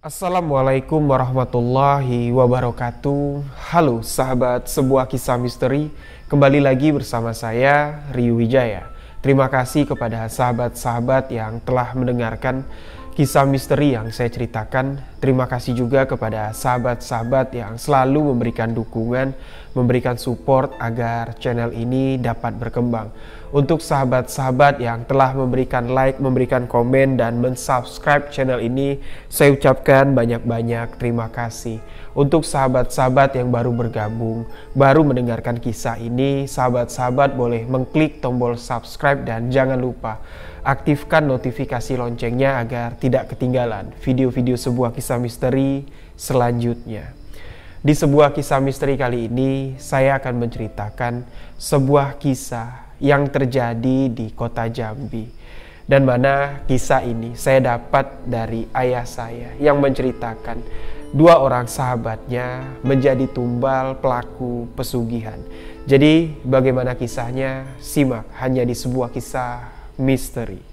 Assalamualaikum warahmatullahi wabarakatuh. Halo sahabat sebuah kisah misteri, kembali lagi bersama saya Rio Wijaya. Terima kasih kepada sahabat-sahabat yang telah mendengarkan kisah misteri yang saya ceritakan. Terima kasih juga kepada sahabat-sahabat yang selalu memberikan dukungan, memberikan support agar channel ini dapat berkembang. Untuk sahabat-sahabat yang telah memberikan like, memberikan komen, dan mensubscribe channel ini, saya ucapkan banyak-banyak terima kasih. Untuk sahabat-sahabat yang baru bergabung, baru mendengarkan kisah ini, sahabat-sahabat boleh mengklik tombol subscribe dan jangan lupa aktifkan notifikasi loncengnya agar tidak ketinggalan video-video sebuah kisah misteri selanjutnya. Di sebuah kisah misteri kali ini, saya akan menceritakan sebuah kisah yang terjadi di kota Jambi, dan mana kisah ini saya dapat dari ayah saya yang menceritakan dua orang sahabatnya menjadi tumbal pelaku pesugihan. Jadi bagaimana kisahnya? Simak hanya di sebuah kisah misteri.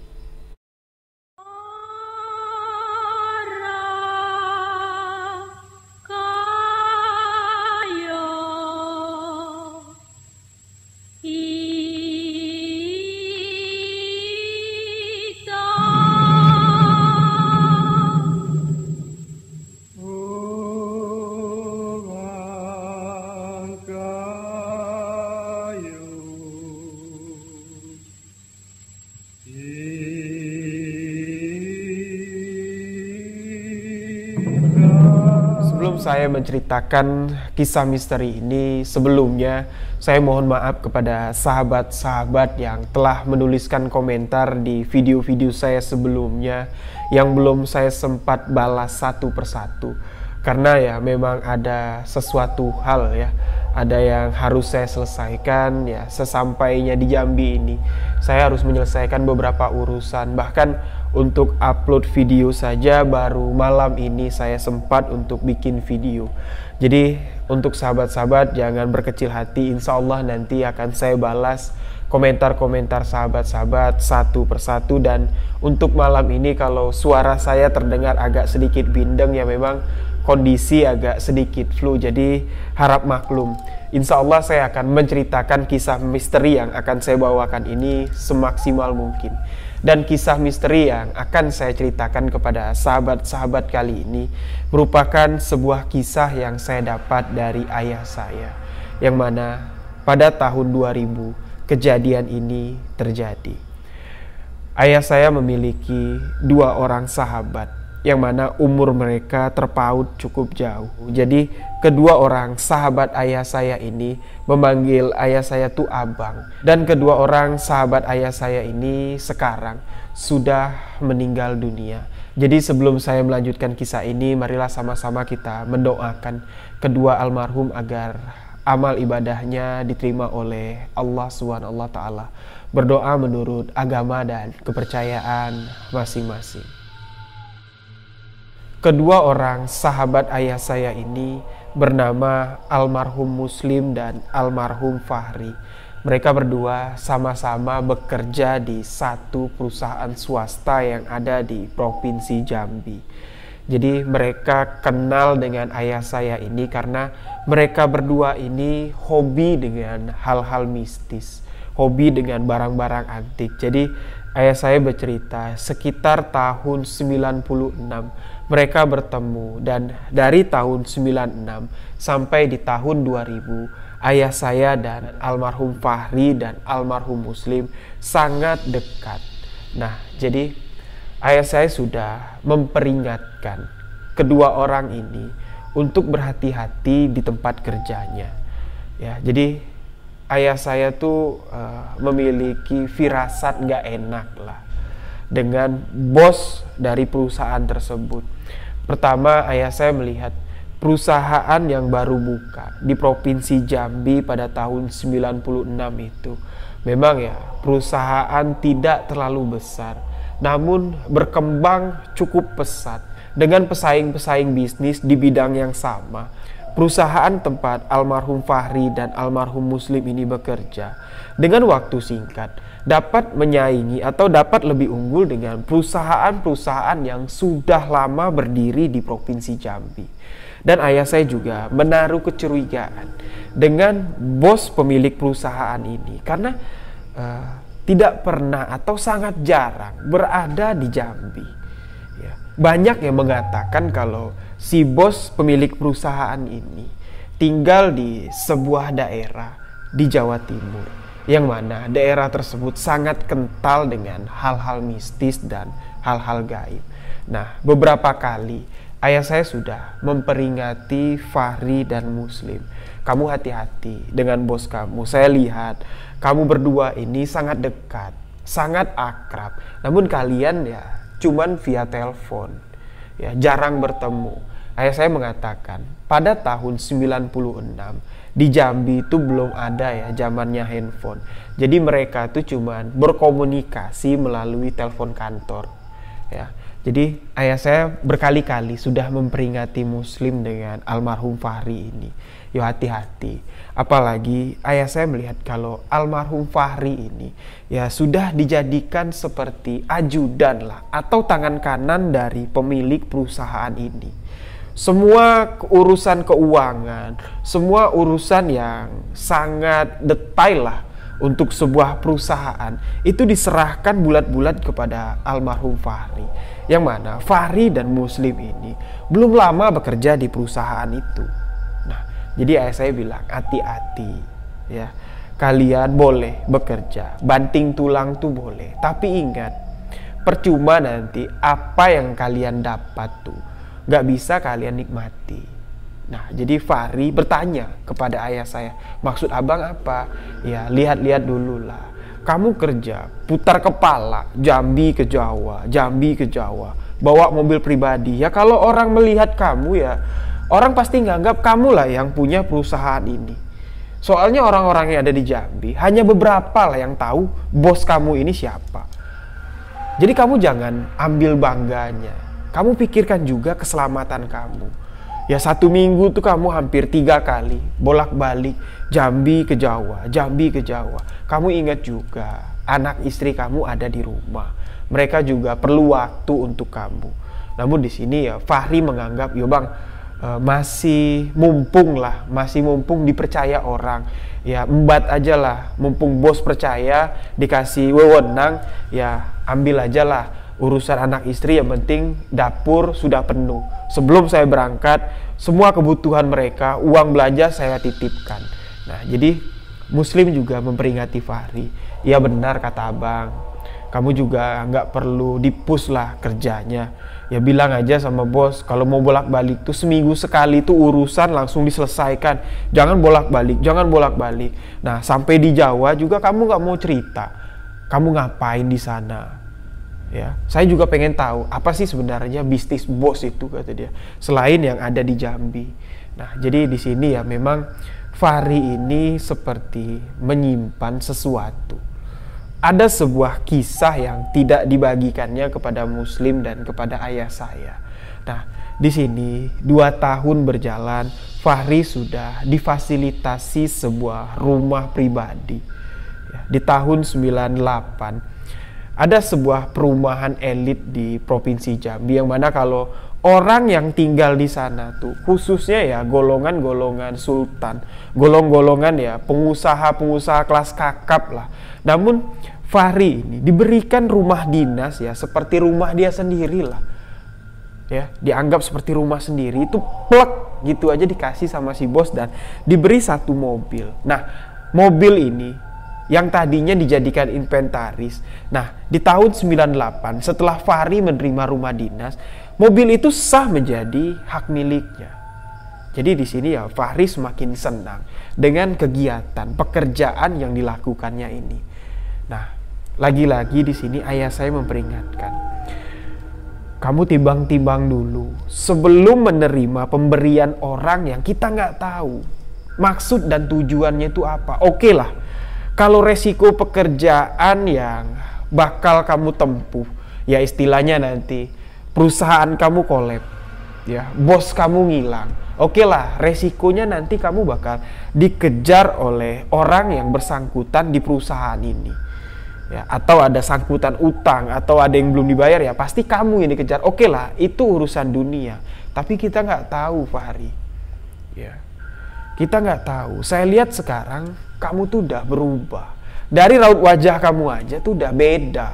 Sebelum saya menceritakan kisah misteri ini, sebelumnya saya mohon maaf kepada sahabat-sahabat yang telah menuliskan komentar di video-video saya sebelumnya yang belum saya sempat balas satu persatu. Karena ya memang ada sesuatu hal ya, ada yang harus saya selesaikan ya sesampainya di Jambi ini. Saya harus menyelesaikan beberapa urusan, bahkan untuk upload video saja baru malam ini saya sempat untuk bikin video. Jadi untuk sahabat-sahabat jangan berkecil hati, insya Allah nanti akan saya balas komentar-komentar sahabat-sahabat satu persatu. Dan untuk malam ini kalau suara saya terdengar agak sedikit bindeng ya memang kondisi agak sedikit flu, jadi harap maklum. Insya Allah saya akan menceritakan kisah misteri yang akan saya bawakan ini semaksimal mungkin. Dan kisah misteri yang akan saya ceritakan kepada sahabat-sahabat kali ini merupakan sebuah kisah yang saya dapat dari ayah saya, yang mana pada tahun 2000 kejadian ini terjadi. Ayah saya memiliki dua orang sahabat yang mana umur mereka terpaut cukup jauh. Jadi kedua orang sahabat ayah saya ini memanggil ayah saya tuh abang. Dan kedua orang sahabat ayah saya ini sekarang sudah meninggal dunia. Jadi sebelum saya melanjutkan kisah ini, marilah sama-sama kita mendoakan kedua almarhum agar amal ibadahnya diterima oleh Allah SWT. Berdoa menurut agama dan kepercayaan masing-masing. Kedua orang sahabat ayah saya ini bernama almarhum Muslim dan almarhum Fahri. Mereka berdua sama-sama bekerja di satu perusahaan swasta yang ada di Provinsi Jambi. Jadi mereka kenal dengan ayah saya ini karena mereka berdua ini hobi dengan hal-hal mistis, hobi dengan barang-barang antik. Jadi ayah saya bercerita sekitar tahun 96 mereka bertemu, dan dari tahun 96 sampai di tahun 2000 ayah saya dan almarhum Fahri dan almarhum Muslim sangat dekat. Nah, jadi ayah saya sudah memperingatkan kedua orang ini untuk berhati-hati di tempat kerjanya. Ya, jadi ayah saya tuh memiliki firasat nggak enak lah dengan bos dari perusahaan tersebut. Pertama, ayah saya melihat perusahaan yang baru buka di Provinsi Jambi pada tahun 96 itu. Memang ya, perusahaan tidak terlalu besar, namun berkembang cukup pesat dengan pesaing-pesaing bisnis di bidang yang sama. Perusahaan tempat almarhum Fahri dan almarhum Muslim ini bekerja dengan waktu singkat dapat menyaingi atau dapat lebih unggul dengan perusahaan-perusahaan yang sudah lama berdiri di Provinsi Jambi. Dan ayah saya juga menaruh kecurigaan dengan bos pemilik perusahaan ini karena tidak pernah atau sangat jarang berada di Jambi. Ya, banyak yang mengatakan kalau si bos pemilik perusahaan ini tinggal di sebuah daerah di Jawa Timur, yang mana daerah tersebut sangat kental dengan hal-hal mistis dan hal-hal gaib. Nah, beberapa kali ayah saya sudah memperingati Fahri dan Muslim, kamu hati-hati dengan bos kamu. Saya lihat kamu berdua ini sangat dekat, sangat akrab. Namun kalian ya cuman via telepon, ya jarang bertemu. Ayah saya mengatakan pada tahun 96 di Jambi itu belum ada ya zamannya handphone. Jadi mereka itu cuman berkomunikasi melalui telepon kantor. Ya. Jadi ayah saya berkali-kali sudah memperingati Muslim dengan almarhum Fahri ini. Yo hati-hati. Apalagi ayah saya melihat kalau almarhum Fahri ini ya sudah dijadikan seperti ajudan lah atau tangan kanan dari pemilik perusahaan ini. Semua urusan keuangan, semua urusan yang sangat detail lah untuk sebuah perusahaan itu diserahkan bulat-bulat kepada almarhum Fahri. Yang mana Fahri dan Muslim ini belum lama bekerja di perusahaan itu. Nah, jadi ayah saya bilang hati-hati ya. Kalian boleh bekerja, banting tulang tuh boleh, tapi ingat, percuma nanti apa yang kalian dapat tuh gak bisa kalian nikmati. Nah, jadi Fahri bertanya kepada ayah saya, maksud abang apa? Ya, lihat-lihat dulu lah. Kamu kerja, putar kepala, Jambi ke Jawa, Jambi ke Jawa, bawa mobil pribadi. Ya kalau orang melihat kamu ya, orang pasti nganggap kamu lah yang punya perusahaan ini. Soalnya orang-orang yang ada di Jambi, hanya beberapa lah yang tahu bos kamu ini siapa. Jadi kamu jangan ambil bangganya. Kamu pikirkan juga keselamatan kamu. Ya 1 minggu tuh kamu hampir 3 kali bolak-balik Jambi ke Jawa, Jambi ke Jawa. Kamu ingat juga anak istri kamu ada di rumah. Mereka juga perlu waktu untuk kamu. Namun di sini ya Fahri menganggap, yo bang masih mumpung lah, masih mumpung dipercaya orang. Ya embat aja lah, mumpung bos percaya dikasih wewenang, ya ambil aja lah. Urusan anak istri yang penting dapur sudah penuh. Sebelum saya berangkat, semua kebutuhan mereka, uang belanja saya titipkan. Nah, jadi Muslim juga memperingati Fahri. Ya benar kata abang, kamu juga nggak perlu dipus lah kerjanya. Ya bilang aja sama bos, kalau mau bolak-balik tuh seminggu sekali tuh urusan langsung diselesaikan. Jangan bolak-balik, jangan bolak-balik. Nah, sampai di Jawa juga kamu nggak mau cerita. Kamu ngapain di sana? Ya, saya juga pengen tahu apa sih sebenarnya bisnis bos itu, kata dia, selain yang ada di Jambi. Nah, jadi di sini ya memang Fahri ini seperti menyimpan sesuatu. Ada sebuah kisah yang tidak dibagikannya kepada Muslim dan kepada ayah saya. Nah, di sini 2 tahun berjalan, Fahri sudah difasilitasi sebuah rumah pribadi. Ya, di tahun 98 ada sebuah perumahan elit di Provinsi Jambi yang mana kalau orang yang tinggal di sana tuh khususnya ya golongan-golongan sultan, golongan ya pengusaha-pengusaha kelas kakap lah. Namun Fahri ini diberikan rumah dinas ya seperti rumah dia sendiri lah. Ya, dianggap seperti rumah sendiri, itu plek gitu aja dikasih sama si bos dan diberi 1 mobil. Nah, mobil ini yang tadinya dijadikan inventaris. Nah, di tahun 98 setelah Fahri menerima rumah dinas, mobil itu sah menjadi hak miliknya. Jadi di sini ya Fahri semakin senang dengan kegiatan pekerjaan yang dilakukannya ini. Nah, lagi-lagi di sini ayah saya memperingatkan, kamu timbang-timbang dulu sebelum menerima pemberian orang yang kita nggak tahu maksud dan tujuannya itu apa. Oke lah, kalau resiko pekerjaan yang bakal kamu tempuh, ya istilahnya nanti perusahaan kamu kolab, ya bos kamu ngilang. Oke lah, resikonya nanti kamu bakal dikejar oleh orang yang bersangkutan di perusahaan ini. ya, atau ada sangkutan utang, atau ada yang belum dibayar, ya pasti kamu yang dikejar. Oke lah, itu urusan dunia. Tapi kita nggak tahu, Fahri. Ya, kita nggak tahu. Saya lihat sekarang kamu tuh udah berubah. Dari raut wajah kamu aja tuh udah beda.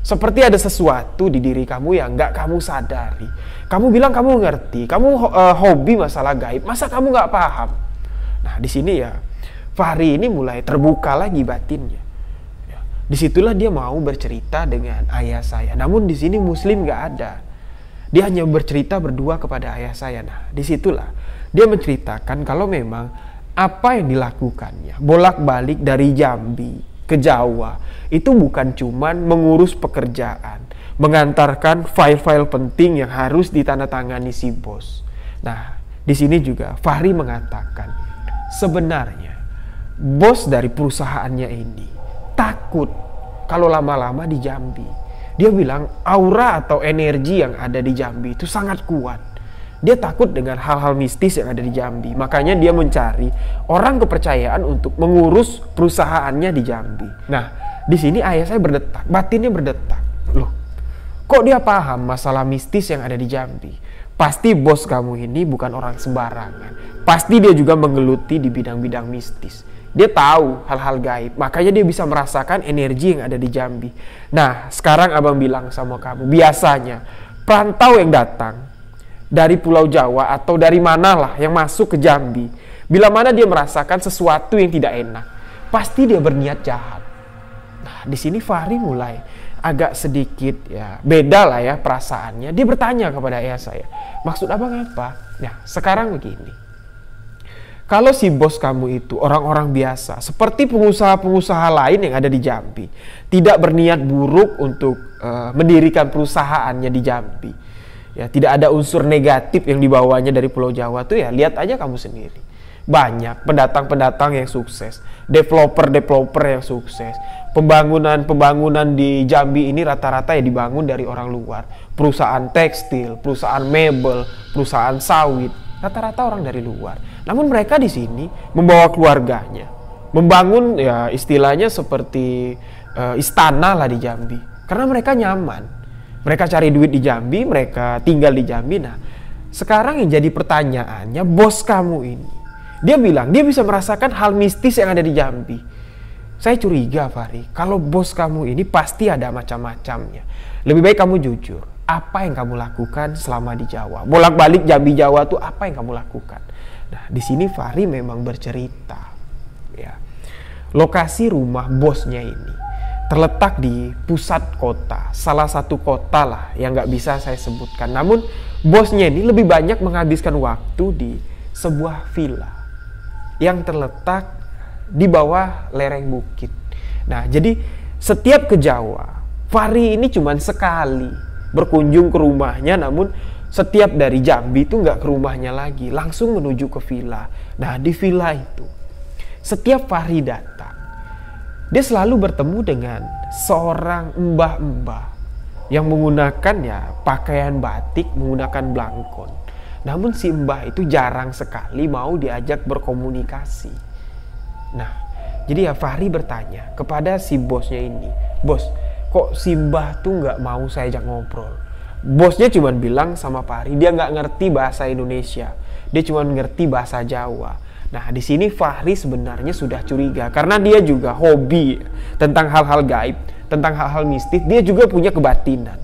Seperti ada sesuatu di diri kamu yang nggak kamu sadari. Kamu bilang kamu ngerti, kamu hobi masalah gaib. Masa kamu nggak paham? Nah, di sini ya, Fahri ini mulai terbuka lagi batinnya. Ya, disitulah dia mau bercerita dengan ayah saya. Namun di sini Muslim nggak ada. Dia hanya bercerita berdua kepada ayah saya. Nah, disitulah dia menceritakan kalau memang apa yang dilakukannya bolak-balik dari Jambi ke Jawa itu bukan cuman mengurus pekerjaan, mengantarkan file-file penting yang harus ditandatangani si bos. Nah, di sini juga Fahri mengatakan sebenarnya bos dari perusahaannya ini takut kalau lama-lama di Jambi. Dia bilang aura atau energi yang ada di Jambi itu sangat kuat. Dia takut dengan hal-hal mistis yang ada di Jambi. Makanya dia mencari orang kepercayaan untuk mengurus perusahaannya di Jambi. Nah, di sini ayah saya berdetak, batinnya berdetak. Loh, kok dia paham masalah mistis yang ada di Jambi? Pasti bos kamu ini bukan orang sembarangan. Pasti dia juga menggeluti di bidang-bidang mistis. Dia tahu hal-hal gaib, makanya dia bisa merasakan energi yang ada di Jambi. Nah, sekarang abang bilang sama kamu, biasanya perantau yang datang dari Pulau Jawa atau dari manalah yang masuk ke Jambi, bila mana dia merasakan sesuatu yang tidak enak, pasti dia berniat jahat. Nah, di sini Fahri mulai agak sedikit ya beda lah ya perasaannya. Dia bertanya kepada ayah saya, maksud abang apa? Nah, sekarang begini. Kalau si bos kamu itu orang-orang biasa, seperti pengusaha-pengusaha lain yang ada di Jambi, tidak berniat buruk untuk mendirikan perusahaannya di Jambi, ya tidak ada unsur negatif yang dibawanya dari Pulau Jawa tuh, ya lihat aja kamu sendiri. Banyak pendatang-pendatang yang sukses, developer-developer yang sukses, pembangunan-pembangunan di Jambi ini rata-rata ya dibangun dari orang luar. Perusahaan tekstil, perusahaan mebel, perusahaan sawit, rata-rata orang dari luar. Namun mereka di sini membawa keluarganya, membangun ya istilahnya seperti istana lah di Jambi. Karena mereka nyaman, mereka cari duit di Jambi, mereka tinggal di Jambi. Nah, sekarang yang jadi pertanyaannya, bos kamu ini, dia bilang dia bisa merasakan hal mistis yang ada di Jambi. Saya curiga, Fahri, kalau bos kamu ini pasti ada macam-macamnya. Lebih baik kamu jujur. Apa yang kamu lakukan selama di Jawa? Bolak-balik Jambi Jawa tuh apa yang kamu lakukan? Nah, di sini Fahri memang bercerita. Ya, lokasi rumah bosnya ini terletak di pusat kota, salah satu kota lah yang nggak bisa saya sebutkan. Namun bosnya ini lebih banyak menghabiskan waktu di sebuah villa yang terletak di bawah lereng bukit. Nah, jadi setiap ke Jawa, Fahri ini cuma sekali berkunjung ke rumahnya, namun setiap dari Jambi itu nggak ke rumahnya lagi, langsung menuju ke villa. Nah, di villa itu setiap Fahri datang, dia selalu bertemu dengan seorang mbah-mbah yang menggunakan ya pakaian batik, menggunakan blangkon. Namun si mbah itu jarang sekali mau diajak berkomunikasi. Nah, jadi ya Fahri bertanya kepada si bosnya ini, bos, kok si mbah tuh nggak mau saya ajak ngobrol? Bosnya cuma bilang sama Fahri, dia nggak ngerti bahasa Indonesia, dia cuma ngerti bahasa Jawa. Nah, di sini Fahri sebenarnya sudah curiga karena dia juga hobi tentang hal-hal gaib, tentang hal-hal mistis. Dia juga punya kebatinan.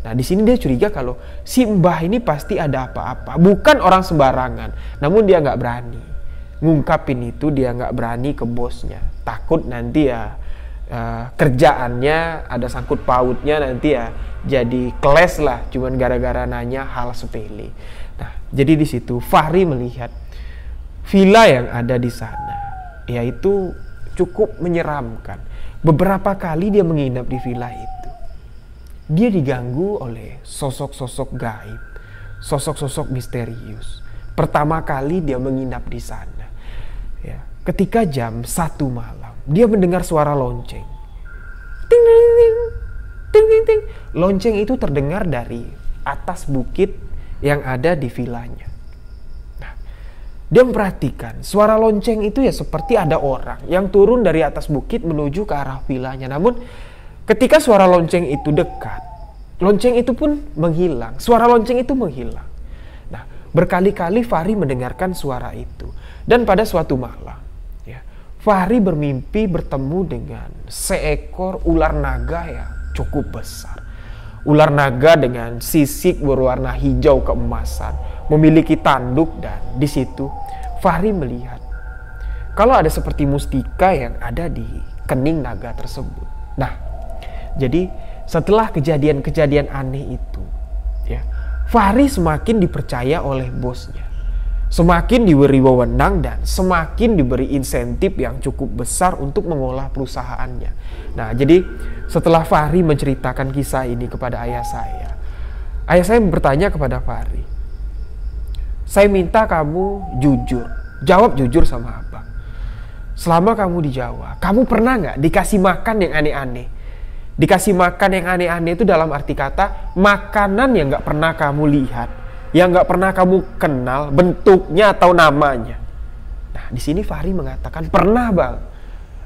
Nah, di sini dia curiga kalau si mbah ini pasti ada apa-apa, bukan orang sembarangan. Namun dia nggak berani ngungkapin itu, dia nggak berani ke bosnya, takut nanti ya kerjaannya ada sangkut pautnya, nanti ya jadi keles lah cuman gara-gara nanya hal sepele. Nah, jadi di situ Fahri melihat villa yang ada di sana, yaitu cukup menyeramkan. Beberapa kali dia menginap di villa itu, dia diganggu oleh sosok-sosok gaib, sosok-sosok misterius. Pertama kali dia menginap di sana, ya, ketika jam 1 malam, dia mendengar suara lonceng. Ting, ting, ting, ting, ting, ting. Lonceng itu terdengar dari atas bukit yang ada di villanya. Nah, Dia memperhatikan suara lonceng itu ya seperti ada orang yang turun dari atas bukit menuju ke arah vilanya. Namun ketika suara lonceng itu dekat, lonceng itu pun menghilang. Suara lonceng itu menghilang. Nah, berkali-kali Fahri mendengarkan suara itu. Dan pada suatu malam, ya, Fahri bermimpi bertemu dengan seekor ular naga yang cukup besar. Ular naga dengan sisik berwarna hijau keemasan, memiliki tanduk, dan di situ Fahri melihat kalau ada seperti mustika yang ada di kening naga tersebut. Nah, jadi setelah kejadian-kejadian aneh itu, ya, Fahri semakin dipercaya oleh bosnya, semakin diberi wewenang dan semakin diberi insentif yang cukup besar untuk mengolah perusahaannya. Nah, jadi setelah Fahri menceritakan kisah ini kepada ayah saya bertanya kepada Fahri, saya minta kamu jujur, jawab jujur sama abang. Selama kamu di Jawa, kamu pernah nggak dikasih makan yang aneh-aneh? Dikasih makan yang aneh-aneh itu dalam arti kata makanan yang nggak pernah kamu lihat, yang nggak pernah kamu kenal bentuknya atau namanya. Nah, di sini Fahri mengatakan, pernah bang,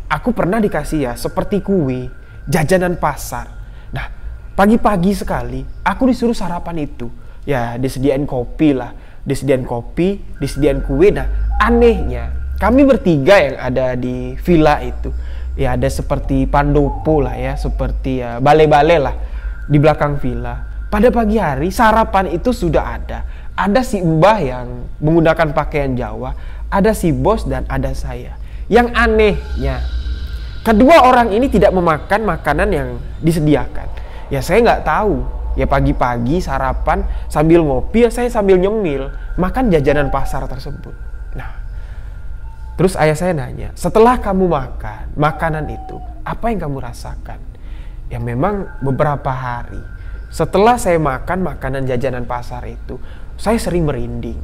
aku pernah dikasih ya seperti kue, jajanan pasar. Nah, pagi-pagi sekali aku disuruh sarapan itu. Ya, disediain kopi lah, disediain kopi, disediain kue. Nah, anehnya kami bertiga yang ada di villa itu, ya ada seperti pandopo lah ya, seperti ya balai-balai lah di belakang villa. Pada pagi hari sarapan itu sudah ada. Ada si mbah yang menggunakan pakaian Jawa, ada si bos, dan ada saya. Yang anehnya, kedua orang ini tidak memakan makanan yang disediakan. Ya saya nggak tahu. Ya pagi-pagi sarapan sambil ngopi, ya saya sambil nyemil makan jajanan pasar tersebut. Nah, terus ayah saya nanya, setelah kamu makan makanan itu, apa yang kamu rasakan? Ya memang beberapa hari setelah saya makan makanan jajanan pasar itu, saya sering merinding.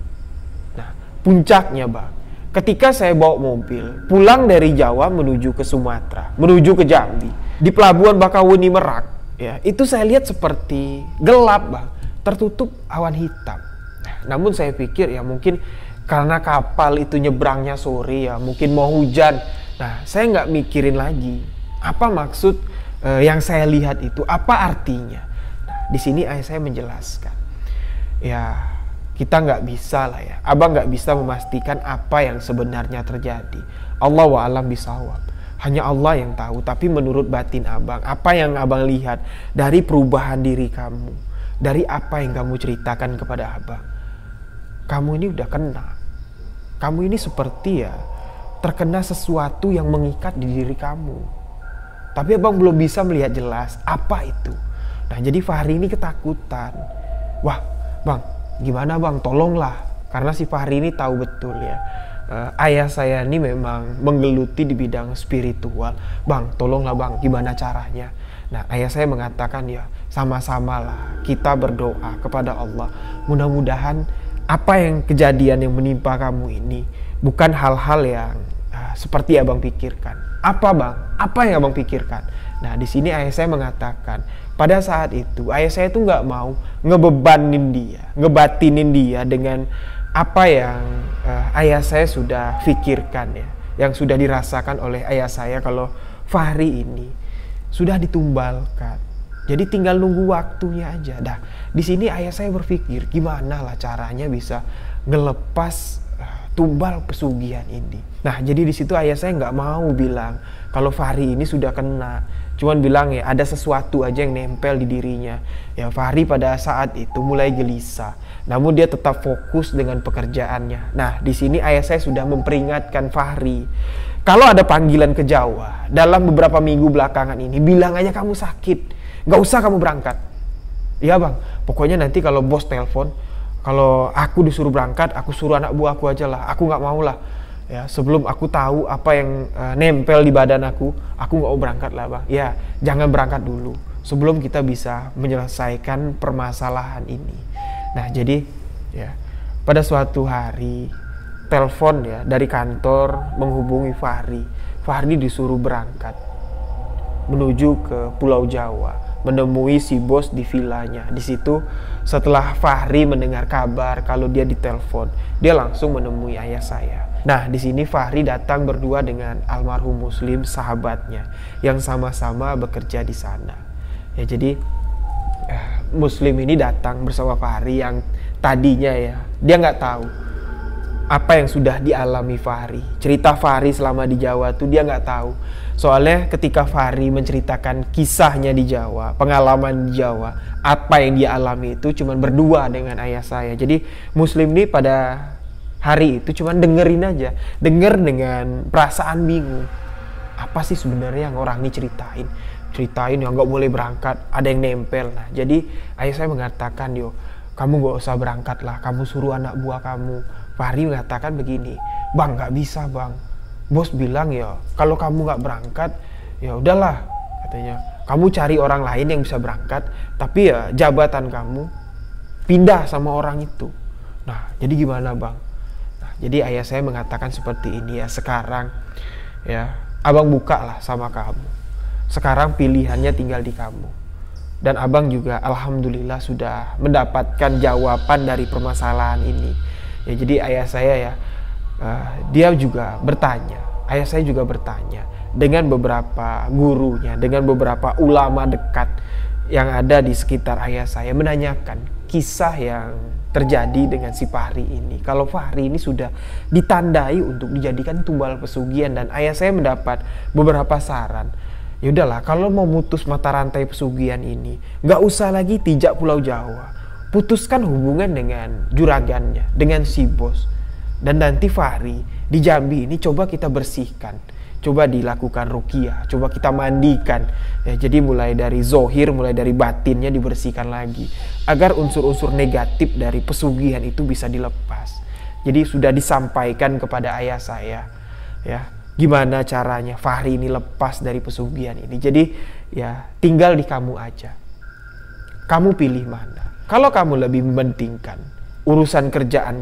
Nah, puncaknya bang, ketika saya bawa mobil pulang dari Jawa menuju ke Sumatera, menuju ke Jambi, di pelabuhan Bakauheni Merak, ya itu saya lihat seperti gelap bang, tertutup awan hitam. Nah, namun saya pikir ya mungkin karena kapal itu nyebrangnya sore, ya mungkin mau hujan. Nah, saya nggak mikirin lagi apa maksud yang saya lihat itu, apa artinya. Di sini ayah saya menjelaskan, ya kita nggak bisa lah ya, abang nggak bisa memastikan apa yang sebenarnya terjadi. Allah wa'alam bisawab, hanya Allah yang tahu. Tapi menurut batin abang, apa yang abang lihat dari perubahan diri kamu, dari apa yang kamu ceritakan kepada abang, kamu ini udah kena. Kamu ini seperti ya terkena sesuatu yang mengikat di diri kamu. Tapi abang belum bisa melihat jelas apa itu. Nah, jadi Fahri ini ketakutan. Wah, bang, gimana bang? Tolonglah. Karena si Fahri ini tahu betul ya. Ayah saya ini memang menggeluti di bidang spiritual. Bang, tolonglah bang, gimana caranya? Nah, ayah saya mengatakan ya, sama-sama lah kita berdoa kepada Allah. Mudah-mudahan apa yang kejadian yang menimpa kamu ini bukan hal-hal yang seperti abang pikirkan. Apa bang? Apa yang abang pikirkan? Nah, di sini ayah saya mengatakan, pada saat itu ayah saya tuh nggak mau ngebebanin dia, ngebatinin dia dengan apa yang ayah saya sudah pikirkan ya, yang sudah dirasakan oleh ayah saya kalau Fahri ini sudah ditumbalkan. Jadi tinggal nunggu waktunya aja. Dah, di sini ayah saya berpikir gimana lah caranya bisa ngelepas tumbal pesugihan ini. Nah, jadi di situ ayah saya nggak mau bilang kalau Fahri ini sudah kena. Cuman bilang ya ada sesuatu aja yang nempel di dirinya. Ya Fahri pada saat itu mulai gelisah. Namun dia tetap fokus dengan pekerjaannya. Nah, di sini ayah saya sudah memperingatkan Fahri. Kalau ada panggilan ke Jawa dalam beberapa minggu belakangan ini, bilang aja kamu sakit. Gak usah kamu berangkat. Iya bang, pokoknya nanti kalau bos telepon, kalau aku disuruh berangkat, aku suruh anak buah aku aja lah. Aku gak mau lah. Ya, sebelum aku tahu apa yang nempel di badan aku gak mau berangkat lah bang. Ya, jangan berangkat dulu sebelum kita bisa menyelesaikan permasalahan ini. Nah, jadi ya pada suatu hari telepon ya dari kantor menghubungi Fahri. Fahri disuruh berangkat menuju ke Pulau Jawa, menemui si bos di vilanya. Di situ setelah Fahri mendengar kabar kalau dia ditelepon, dia langsung menemui ayah saya. Nah, di sini Fahri datang berdua dengan almarhum Muslim, sahabatnya, yang sama-sama bekerja di sana. Ya, jadi Muslim ini datang bersama Fahri yang tadinya ya dia nggak tahu apa yang sudah dialami Fahri. Cerita Fahri selama di Jawa tuh dia nggak tahu. Soalnya ketika Fahri menceritakan kisahnya di Jawa, pengalaman di Jawa, apa yang dia alami itu cuman berdua dengan ayah saya. Jadi Muslim ini pada hari itu cuman dengerin aja, denger dengan perasaan bingung. Apa sih sebenarnya yang orang ini ceritain yang nggak boleh berangkat, ada yang nempel. Nah, jadi ayah saya mengatakan, yo, kamu nggak usah berangkat lah, kamu suruh anak buah kamu. Fahri mengatakan begini, bang nggak bisa bang, bos bilang ya kalau kamu nggak berangkat ya udahlah, katanya kamu cari orang lain yang bisa berangkat, tapi ya jabatan kamu pindah sama orang itu. Nah, jadi gimana bang? Nah, jadi ayah saya mengatakan seperti ini ya, sekarang ya abang buka lah sama kamu, sekarang pilihannya tinggal di kamu. Dan abang juga alhamdulillah sudah mendapatkan jawaban dari permasalahan ini. Ya, jadi ayah saya ya, dia juga bertanya, ayah saya juga bertanya dengan beberapa gurunya, dengan beberapa ulama dekat yang ada di sekitar ayah saya, menanyakan kisah yang terjadi dengan si Fahri ini. Kalau Fahri ini sudah ditandai untuk dijadikan tumbal pesugihan, dan ayah saya mendapat beberapa saran. Ya udahlah, kalau mau mutus mata rantai pesugihan ini, nggak usah lagi tijak Pulau Jawa. Putuskan hubungan dengan juragannya, dengan si bos. Dan nanti Fahri di Jambi ini coba kita bersihkan, coba dilakukan ruqyah, coba kita mandikan. Ya, jadi mulai dari zohir, mulai dari batinnya dibersihkan lagi, agar unsur-unsur negatif dari pesugihan itu bisa dilepas. Jadi sudah disampaikan kepada ayah saya, ya gimana caranya Fahri ini lepas dari pesugihan ini. Jadi ya tinggal di kamu aja, kamu pilih mana. Kalau kamu lebih mementingkan urusan kerjaan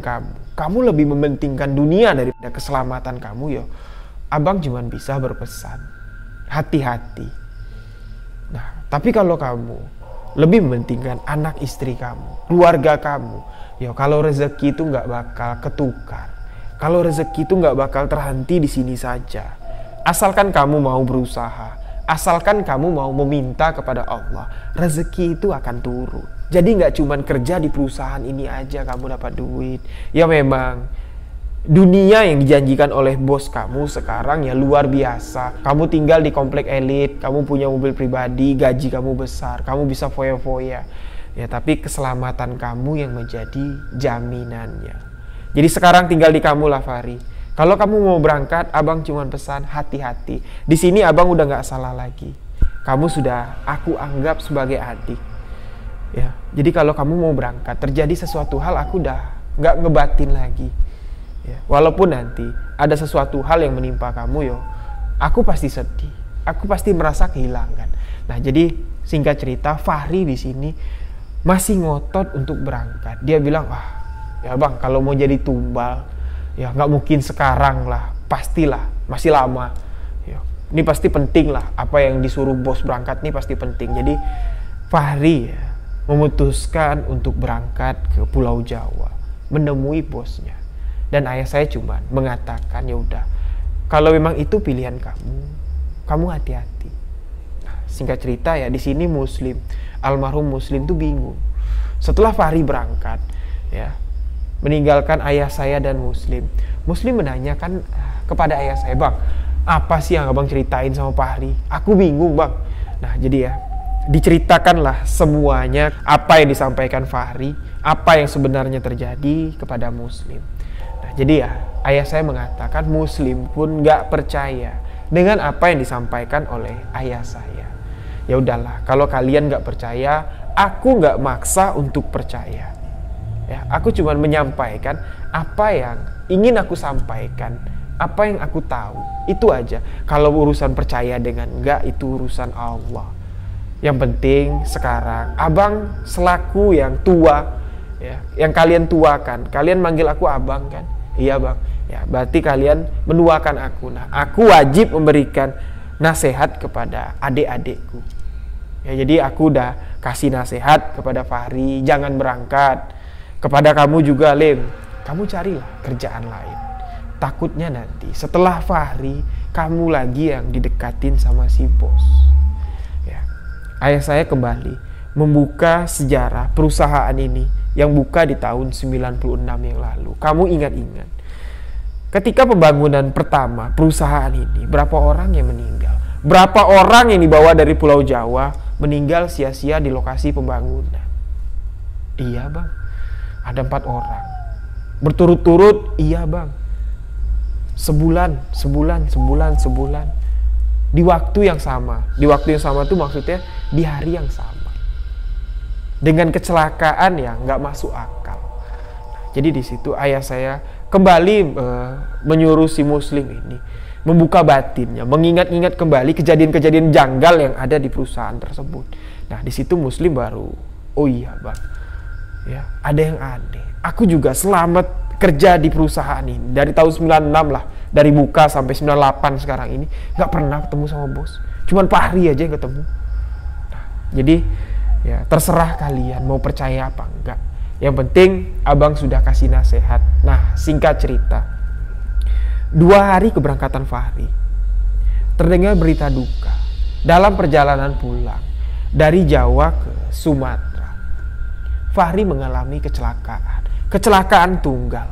kamu lebih mementingkan dunia daripada keselamatan kamu, ya abang cuma bisa berpesan, hati-hati. Nah, tapi kalau kamu lebih mementingkan anak istri kamu, keluarga kamu, ya kalau rezeki itu nggak bakal ketukar, kalau rezeki itu nggak bakal terhenti di sini saja. Asalkan kamu mau berusaha, asalkan kamu mau meminta kepada Allah, rezeki itu akan turun. Jadi nggak cuman kerja di perusahaan ini aja kamu dapat duit. Ya memang dunia yang dijanjikan oleh bos kamu sekarang ya luar biasa. Kamu tinggal di komplek elit, kamu punya mobil pribadi, gaji kamu besar, kamu bisa foya-foya. Ya tapi keselamatan kamu yang menjadi jaminannya. Jadi sekarang tinggal di kamu lah Fahri. Kalau kamu mau berangkat, abang cuman pesan hati-hati. Di sini abang udah nggak salah lagi. Kamu sudah aku anggap sebagai adik. Ya, jadi kalau kamu mau berangkat, terjadi sesuatu hal, aku udah nggak ngebatin lagi. Ya, walaupun nanti ada sesuatu hal yang menimpa kamu, yo, aku pasti sedih, aku pasti merasa kehilangan. Nah, jadi singkat cerita, Fahri di sini masih ngotot untuk berangkat. Dia bilang, wah, ya bang, kalau mau jadi tumbal, ya nggak mungkin sekarang lah, pastilah, masih lama. Ya, ini pasti penting lah, apa yang disuruh bos berangkat ini pasti penting. Jadi Fahri ya, memutuskan untuk berangkat ke Pulau Jawa menemui bosnya. Dan ayah saya cuma mengatakan, ya udah, kalau memang itu pilihan kamu hati-hati. Nah, singkat cerita ya, di sini Muslim, almarhum Muslim tuh bingung. Setelah Fahri berangkat, ya meninggalkan ayah saya dan Muslim menanyakan kepada ayah saya, bang, apa sih yang abang ceritain sama Fahri? Aku bingung bang. Nah, jadi ya diceritakanlah semuanya apa yang disampaikan Fahri, apa yang sebenarnya terjadi kepada Muslim. Nah, jadi ya ayah saya mengatakan Muslim pun nggak percaya dengan apa yang disampaikan oleh ayah saya. Ya udahlah, kalau kalian nggak percaya, aku nggak maksa untuk percaya. Ya, aku cuma menyampaikan apa yang ingin aku sampaikan, apa yang aku tahu, itu aja. Kalau urusan percaya dengan enggak, itu urusan Allah. Yang penting sekarang abang selaku yang tua, ya, yang kalian tuakan, kalian manggil aku abang kan? Iya bang. Ya, berarti kalian menuakan aku. Nah, aku wajib memberikan nasihat kepada adik-adikku. Ya, jadi aku udah kasih nasihat kepada Fahri, jangan berangkat. Kepada kamu juga, Lim, kamu carilah kerjaan lain. Takutnya nanti setelah Fahri, kamu lagi yang didekatin sama si bos. Ya. Ayah saya kembali membuka sejarah perusahaan ini yang buka di tahun 96 yang lalu. Kamu ingat-ingat, ketika pembangunan pertama perusahaan ini, berapa orang yang meninggal? Berapa orang yang dibawa dari Pulau Jawa meninggal sia-sia di lokasi pembangunan? Iya bang, ada 4 orang. Berturut-turut, iya bang. Sebulan. Di waktu yang sama. Di waktu yang sama itu maksudnya di hari yang sama. Dengan kecelakaan yang nggak masuk akal. Jadi di situ ayah saya kembali menyuruh si muslim ini membuka batinnya, mengingat-ingat kembali kejadian-kejadian janggal yang ada di perusahaan tersebut. Nah, di situ muslim baru, oh iya bang, ya ada yang aneh. Aku juga selamat kerja di perusahaan ini dari tahun 96 lah, dari buka sampai 98 sekarang ini nggak pernah ketemu sama bos. Cuman Fahri aja yang ketemu. Nah, jadi ya terserah kalian mau percaya apa enggak. Yang penting abang sudah kasih nasihat. Nah, singkat cerita, 2 hari keberangkatan Fahri, terdengar berita duka dalam perjalanan pulang dari Jawa ke Sumatera. Fahri mengalami kecelakaan tunggal.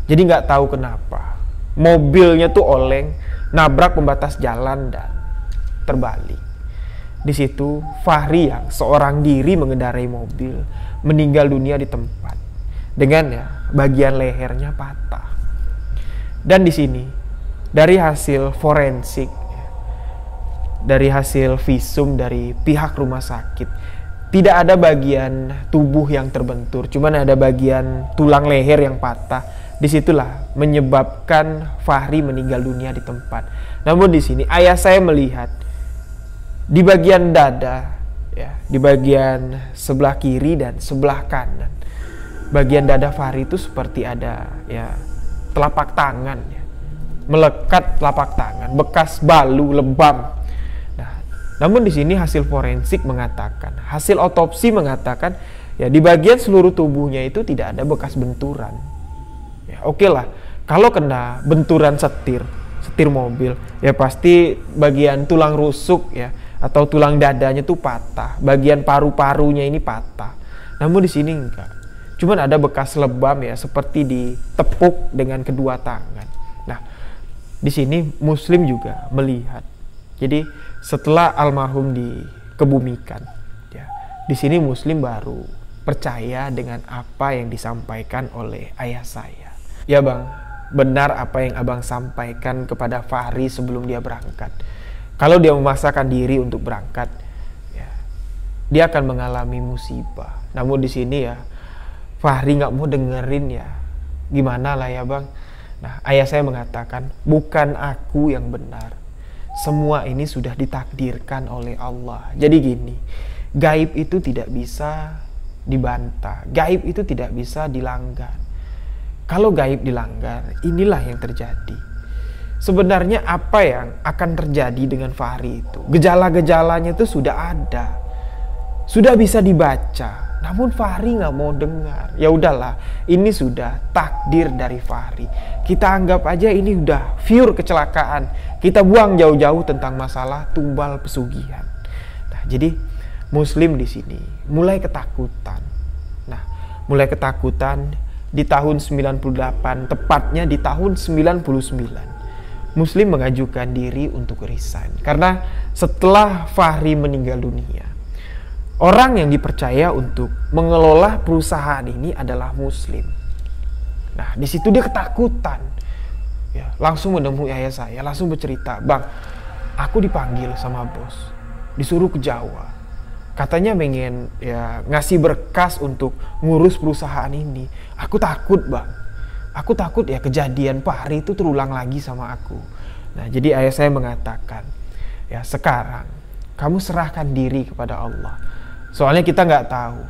Jadi nggak tahu kenapa mobilnya tuh oleng, nabrak pembatas jalan dan terbalik. Di situ Fahri yang seorang diri mengendarai mobil meninggal dunia di tempat dengan ya bagian lehernya patah. Dan di sini dari hasil forensik, dari hasil visum dari pihak rumah sakit, tidak ada bagian tubuh yang terbentur, cuman ada bagian tulang leher yang patah. Disitulah menyebabkan Fahri meninggal dunia di tempat. Namun di sini ayah saya melihat di bagian dada, ya, di bagian sebelah kiri dan sebelah kanan, bagian dada Fahri itu seperti ada ya telapak tangan, ya, melekat telapak tangan, bekas balu lebam. Nah, namun di sini hasil forensik mengatakan, hasil otopsi mengatakan, ya di bagian seluruh tubuhnya itu tidak ada bekas benturan. Ya, oke lah, kalau kena benturan setir mobil, ya pasti bagian tulang rusuk ya atau tulang dadanya tuh patah, bagian paru-parunya ini patah. Namun di sini enggak. Cuman ada bekas lebam ya seperti ditepuk dengan kedua tangan. Nah, di sini muslim juga melihat. Jadi setelah almarhum dikebumikan, ya, di sini muslim baru percaya dengan apa yang disampaikan oleh ayah saya. Ya bang, benar apa yang abang sampaikan kepada Fahri sebelum dia berangkat. Kalau dia memaksakan diri untuk berangkat, ya, dia akan mengalami musibah. Namun di sini ya Fahri nggak mau dengerin, ya gimana lah ya bang. Nah, ayah saya mengatakan, bukan aku yang benar, semua ini sudah ditakdirkan oleh Allah. Jadi gini, gaib itu tidak bisa dibantah, gaib itu tidak bisa dilanggar. Kalau gaib dilanggar, inilah yang terjadi. Sebenarnya apa yang akan terjadi dengan Fahri itu, gejala-gejalanya itu sudah ada, sudah bisa dibaca. Namun Fahri nggak mau dengar. Ya udahlah, ini sudah takdir dari Fahri. Kita anggap aja ini udah pure kecelakaan. Kita buang jauh-jauh tentang masalah tumbal pesugihan. Nah, jadi muslim di sini mulai ketakutan. Nah, mulai ketakutan di tahun 98, tepatnya di tahun 99. Muslim mengajukan diri untuk resign karena setelah Fahri meninggal dunia, orang yang dipercaya untuk mengelola perusahaan ini adalah muslim. Nah, di situ dia ketakutan. Ya, langsung menemui ayah saya, langsung bercerita, "Bang, aku dipanggil sama bos, disuruh ke Jawa. Katanya pengen ya ngasih berkas untuk ngurus perusahaan ini. Aku takut, Bang. Aku takut ya kejadian Fahri itu terulang lagi sama aku." Nah, jadi ayah saya mengatakan, "Ya, sekarang kamu serahkan diri kepada Allah. Soalnya kita nggak tahu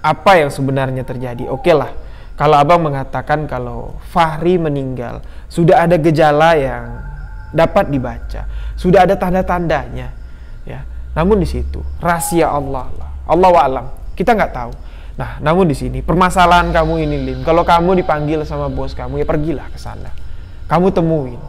apa yang sebenarnya terjadi. Oke lah, kalau abang mengatakan kalau Fahri meninggal, sudah ada gejala yang dapat dibaca, sudah ada tanda-tandanya, ya Namun di situ rahasia Allah lah. Allah wa'alam. Kita nggak tahu. Nah, namun di sini permasalahan kamu ini, Lim. Kalau kamu dipanggil sama bos kamu, ya pergilah ke sana. Kamu temuin.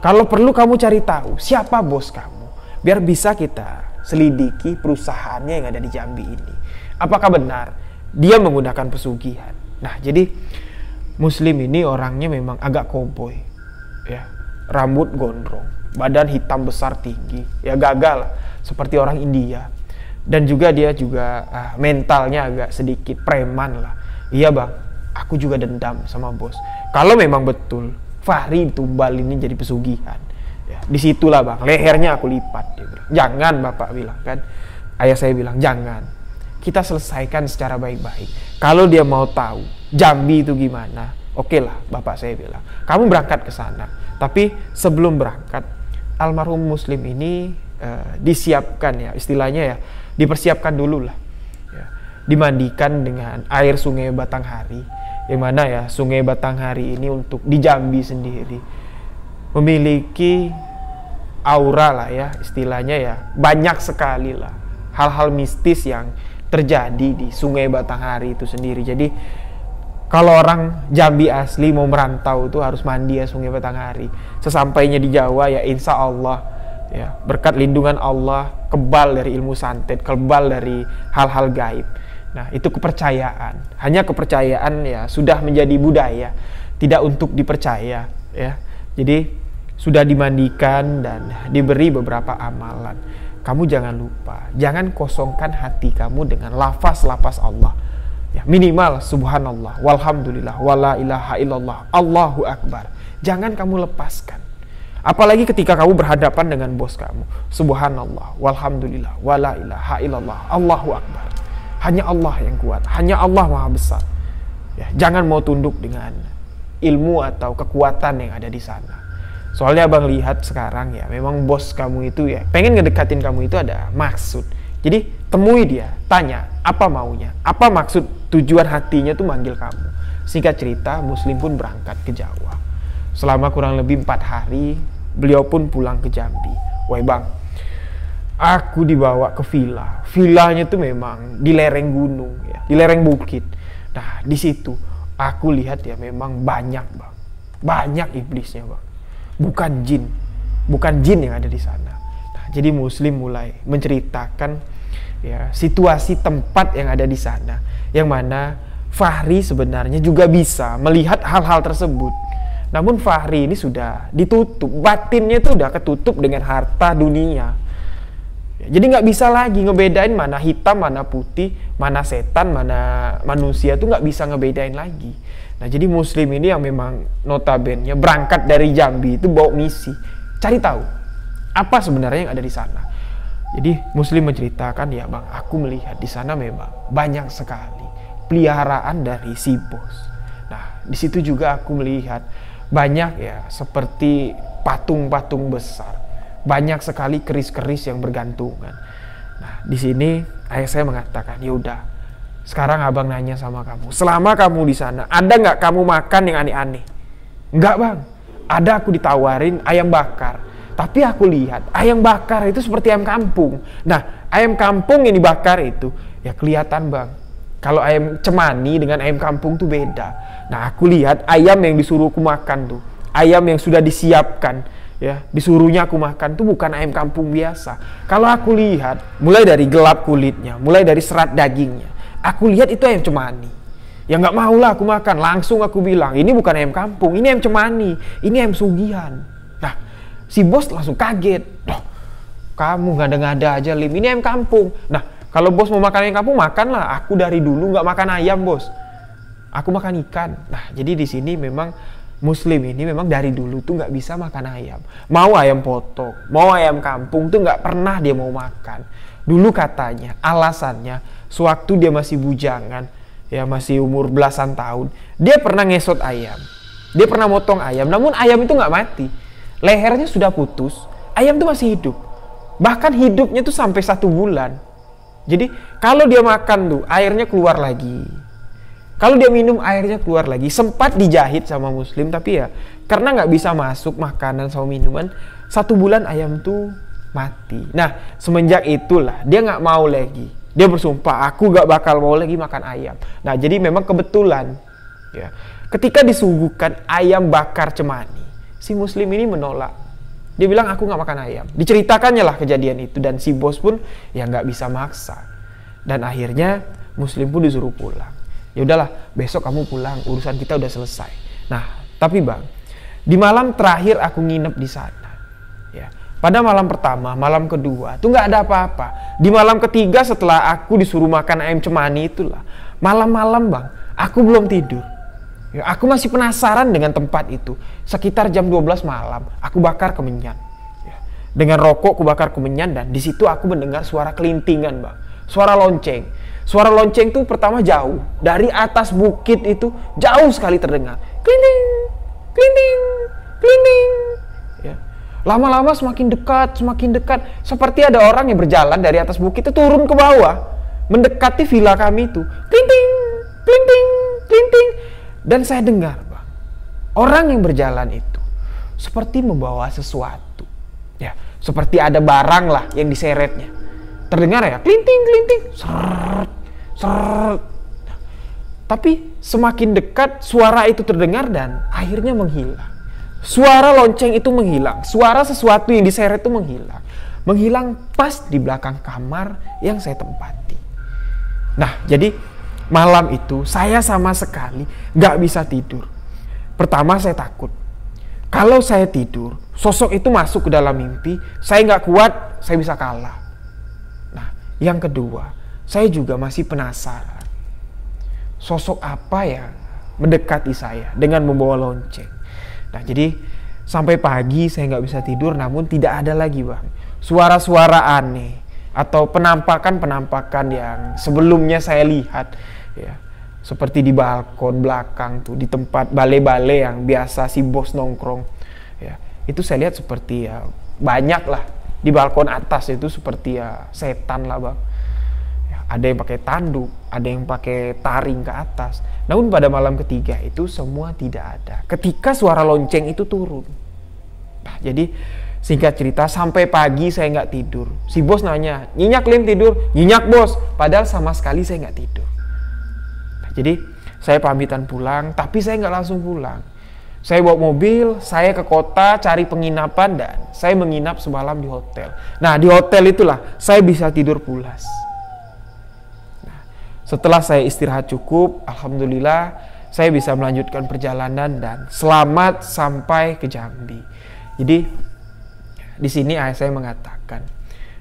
Kalau perlu kamu cari tahu siapa bos kamu, biar bisa kita selidiki perusahaannya yang ada di Jambi ini. Apakah benar dia menggunakan pesugihan? Nah, jadi Muslim ini orangnya memang agak koboi, ya, rambut gondrong, badan hitam besar tinggi, ya gagal seperti orang India. Dan juga dia juga mentalnya agak sedikit preman lah. Iya bang, aku juga dendam sama bos. Kalau memang betul Fahri tumbal ini jadi pesugihan, ya, disitulah bang, lehernya aku lipat. Dia bilang, jangan bapak bilang kan, ayah saya bilang jangan. Kita selesaikan secara baik-baik. Kalau dia mau tahu Jambi itu gimana, oke lah bapak saya bilang, kamu berangkat ke sana. Tapi sebelum berangkat, almarhum Muslim ini disiapkan ya, istilahnya ya, dipersiapkan dulu lah, ya, dimandikan dengan air sungai Batanghari, yang mana ya sungai Batanghari ini untuk di Jambi sendiri memiliki aura lah ya, istilahnya ya, banyak sekali lah hal-hal mistis yang terjadi di sungai Batanghari itu sendiri. Jadi kalau orang Jambi asli mau merantau itu harus mandi ya sungai Batanghari. Sesampainya di Jawa ya insya Allah ya, berkat lindungan Allah, kebal dari ilmu santet, kebal dari hal-hal gaib. Nah, itu kepercayaan. Hanya kepercayaan ya sudah menjadi budaya, tidak untuk dipercaya ya. Jadi sudah dimandikan dan diberi beberapa amalan. Kamu jangan lupa, jangan kosongkan hati kamu dengan lafaz-lafaz Allah. Ya, minimal subhanallah, walhamdulillah, wala ilaha illallah, Allahu akbar. Jangan kamu lepaskan. Apalagi ketika kamu berhadapan dengan bos kamu. Subhanallah, walhamdulillah, wala ilaha illallah, Allahu akbar. Hanya Allah yang kuat, hanya Allah maha besar. Ya, jangan mau tunduk dengan ilmu atau kekuatan yang ada di sana. Soalnya abang lihat sekarang ya, memang bos kamu itu ya pengen ngedekatin kamu itu ada maksud. Jadi temui dia, tanya apa maunya, apa maksud tujuan hatinya tuh manggil kamu. Singkat cerita, Muslim pun berangkat ke Jawa. Selama kurang lebih 4 hari, beliau pun pulang ke Jambi. Woi bang, aku dibawa ke villa. Villanya tuh memang di lereng gunung ya, di lereng bukit. Nah, di situ aku lihat ya memang banyak bang, banyak iblisnya bang. Bukan jin yang ada di sana. Nah, jadi Muslim mulai menceritakan ya situasi tempat yang ada di sana, yang mana Fahri sebenarnya juga bisa melihat hal-hal tersebut. Namun Fahri ini sudah ditutup, batinnya itu udah ketutup dengan harta dunia. Jadi nggak bisa lagi ngebedain mana hitam, mana putih, mana setan, mana manusia, tuh nggak bisa ngebedain lagi. Nah, jadi Muslim ini yang memang notabene berangkat dari Jambi itu bawa misi, cari tahu apa sebenarnya yang ada di sana. Jadi Muslim menceritakan, ya bang, aku melihat di sana memang banyak sekali peliharaan dari si bos. Nah, di situ juga aku melihat banyak ya seperti patung-patung besar, banyak sekali keris-keris yang bergantungan. Nah, di sini ayah saya mengatakan, ya udah, sekarang abang nanya sama kamu, selama kamu di sana, ada nggak kamu makan yang aneh-aneh? Nggak bang, ada, aku ditawarin ayam bakar. Tapi aku lihat ayam bakar itu seperti ayam kampung. Nah, ayam kampung yang dibakar itu ya kelihatan bang, kalau ayam cemani dengan ayam kampung tuh beda. Nah, aku lihat ayam yang disuruh aku makan tuh, ayam yang sudah disiapkan ya, disuruhnya aku makan tuh bukan ayam kampung biasa. Kalau aku lihat, mulai dari gelap kulitnya, mulai dari serat dagingnya, aku lihat itu ayam cemani. Ya nggak mau lah aku makan. Langsung aku bilang, ini bukan ayam kampung, ini ayam cemani, ini ayam sugihan. Nah, si bos langsung kaget. Loh, kamu ngada-ngada aja Lim, ini ayam kampung. Nah, kalau bos mau makan ayam kampung, makanlah. Aku dari dulu nggak makan ayam bos, aku makan ikan. Nah, jadi di sini memang Muslim ini memang dari dulu tuh nggak bisa makan ayam. Mau ayam potong, mau ayam kampung tuh nggak pernah dia mau makan. Dulu katanya, alasannya, sewaktu dia masih bujangan, ya masih umur belasan tahun, dia pernah ngesot ayam, dia pernah motong ayam, namun ayam itu nggak mati, lehernya sudah putus, ayam itu masih hidup, bahkan hidupnya tuh sampai 1 bulan. Jadi kalau dia makan tuh airnya keluar lagi, kalau dia minum airnya keluar lagi. Sempat dijahit sama Muslim, tapi ya karena nggak bisa masuk makanan sama minuman, 1 bulan ayam tuh mati. Nah, semenjak itulah dia nggak mau lagi. Dia bersumpah, aku nggak bakal mau lagi makan ayam. Nah, jadi memang kebetulan ya, ketika disuguhkan ayam bakar cemani, si muslim ini menolak. Dia bilang, aku nggak makan ayam. Diceritakannya lah kejadian itu, dan si bos pun ya nggak bisa maksa. Dan akhirnya muslim pun disuruh pulang. Ya udahlah, besok kamu pulang, urusan kita udah selesai. Nah, tapi bang, di malam terakhir aku nginep di sana. Ya, pada malam pertama, malam kedua, tuh nggak ada apa-apa. Di malam ketiga setelah aku disuruh makan ayam cemani itulah, malam-malam bang, aku belum tidur. Ya, aku masih penasaran dengan tempat itu. Sekitar jam 12 malam, aku bakar kemenyan. Ya, dengan rokok aku bakar kemenyan, dan di situ aku mendengar suara kelintingan, bang. Suara lonceng. Suara lonceng itu pertama jauh. Dari atas bukit itu jauh sekali terdengar. Klinting, klinting, klinting. Ya. Lama-lama semakin dekat. Seperti ada orang yang berjalan dari atas bukit itu turun ke bawah, mendekati villa kami itu. Klinting, klinting, klinting. Dan saya dengar, bang, orang yang berjalan itu seperti membawa sesuatu. Ya, seperti ada barang lah yang diseretnya. Terdengar ya, klinting, klinting, seret, seret. Tapi semakin dekat suara itu terdengar dan akhirnya menghilang. Suara lonceng itu menghilang. Suara sesuatu yang diseret itu menghilang. Menghilang pas di belakang kamar yang saya tempati. Nah, jadi malam itu saya sama sekali gak bisa tidur. Pertama, saya takut. Kalau saya tidur, sosok itu masuk ke dalam mimpi, saya gak kuat, saya bisa kalah. Nah, yang kedua, saya juga masih penasaran. Sosok apa yang mendekati saya dengan membawa lonceng. Nah, jadi sampai pagi saya gak bisa tidur, namun tidak ada lagi, bang, suara-suara aneh atau penampakan-penampakan yang sebelumnya saya lihat. Ya, seperti di balkon belakang tuh, di tempat bale-bale yang biasa si bos nongkrong. Ya, itu saya lihat seperti ya banyak lah di balkon atas itu, seperti ya setan lah, bang. Ya, ada yang pakai tanduk, ada yang pakai taring ke atas. Namun pada malam ketiga itu semua tidak ada. Ketika suara lonceng itu turun. Nah, jadi singkat cerita, sampai pagi saya nggak tidur. Si bos nanya, "Nyenyak Lim tidur?" "Nyenyak bos." Padahal sama sekali saya nggak tidur. Jadi saya pamitan pulang, tapi saya nggak langsung pulang. Saya bawa mobil, saya ke kota cari penginapan, dan saya menginap semalam di hotel. Nah, di hotel itulah saya bisa tidur pulas. Nah, setelah saya istirahat cukup, alhamdulillah saya bisa melanjutkan perjalanan dan selamat sampai ke Jambi. Jadi di sini ayah saya mengatakan,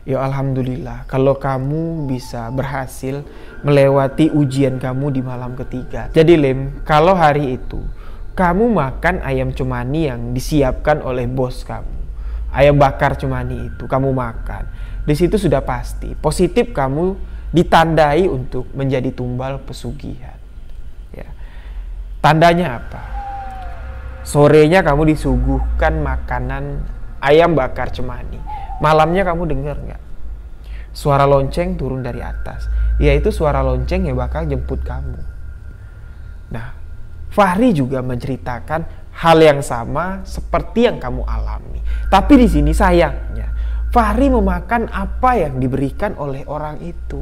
ya alhamdulillah kalau kamu bisa berhasil melewati ujian kamu di malam ketiga. Jadi Lim, kalau hari itu kamu makan ayam cemani yang disiapkan oleh bos kamu, ayam bakar cemani itu kamu makan, di situ sudah pasti positif kamu ditandai untuk menjadi tumbal pesugihan. Ya. Tandanya apa? Sorenya kamu disuguhkan makanan ayam bakar cemani. Malamnya kamu dengar nggak? Suara lonceng turun dari atas, yaitu suara lonceng yang bakal jemput kamu. Nah, Fahri juga menceritakan hal yang sama seperti yang kamu alami. Tapi di sini sayangnya, Fahri memakan apa yang diberikan oleh orang itu.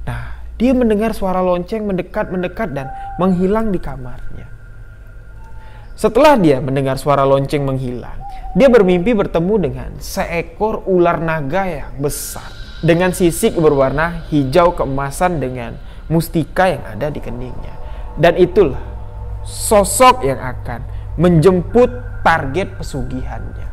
Nah, dia mendengar suara lonceng mendekat dan menghilang di kamarnya. Setelah dia mendengar suara lonceng menghilang, dia bermimpi bertemu dengan seekor ular naga yang besar dengan sisik berwarna hijau keemasan dengan mustika yang ada di keningnya. Dan itulah sosok yang akan menjemput target pesugihannya.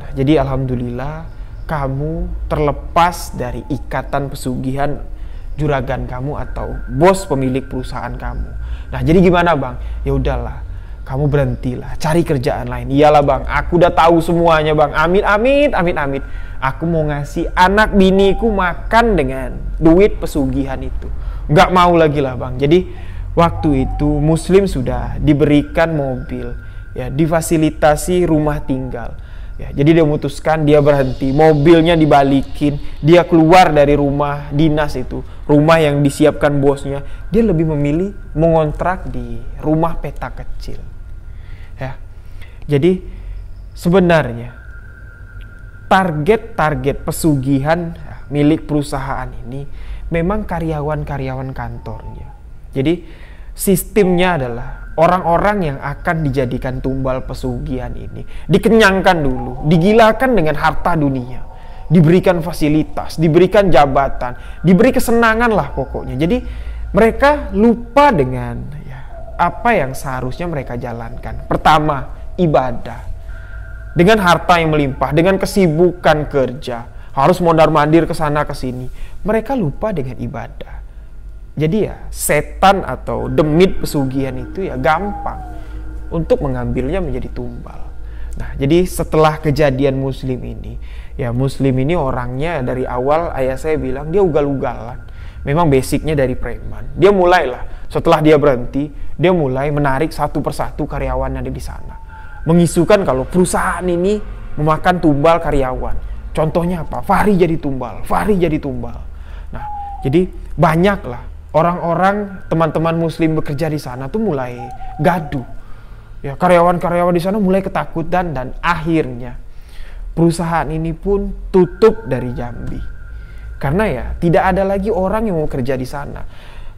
Nah, jadi alhamdulillah kamu terlepas dari ikatan pesugihan juragan kamu atau bos pemilik perusahaan kamu. Nah, jadi gimana bang? Ya udahlah, kamu berhentilah, cari kerjaan lain. Iyalah bang, aku udah tahu semuanya bang. Amit, amit, amit, amit. Aku mau ngasih anak biniku makan dengan duit pesugihan itu. Nggak mau lagi lah bang. Jadi waktu itu Muslim sudah diberikan mobil, ya, difasilitasi rumah tinggal. Ya, jadi dia memutuskan, dia berhenti, mobilnya dibalikin, dia keluar dari rumah dinas itu, rumah yang disiapkan bosnya. Dia lebih memilih mengontrak di rumah petak kecil. Ya, jadi sebenarnya target pesugihan milik perusahaan ini memang karyawan-karyawan kantornya. Jadi sistemnya adalah orang-orang yang akan dijadikan tumbal pesugihan ini dikenyangkan dulu, digilakan dengan harta dunia, diberikan fasilitas, diberikan jabatan, diberi kesenangan lah pokoknya. Jadi mereka lupa dengan apa yang seharusnya mereka jalankan. Pertama, ibadah. Dengan harta yang melimpah, dengan kesibukan kerja, harus mondar-mandir ke sana ke sini, mereka lupa dengan ibadah. Jadi setan atau demit pesugihan itu gampang untuk mengambilnya menjadi tumbal. Nah, jadi setelah kejadian Muslim ini, Muslim ini orangnya dari awal ayah saya bilang dia ugal-ugalan. Memang basicnya dari preman. Dia mulailah setelah dia berhenti, dia mulai menarik satu persatu karyawan yang ada di sana. Mengisukan kalau perusahaan ini memakan tumbal karyawan. Contohnya apa? Fahri jadi tumbal, Fahri jadi tumbal. Nah, jadi banyaklah orang-orang, teman-teman Muslim bekerja di sana tuh mulai gaduh. Karyawan-karyawan di sana mulai ketakutan dan akhirnya perusahaan ini pun tutup dari Jambi. Karena tidak ada lagi orang yang mau kerja di sana.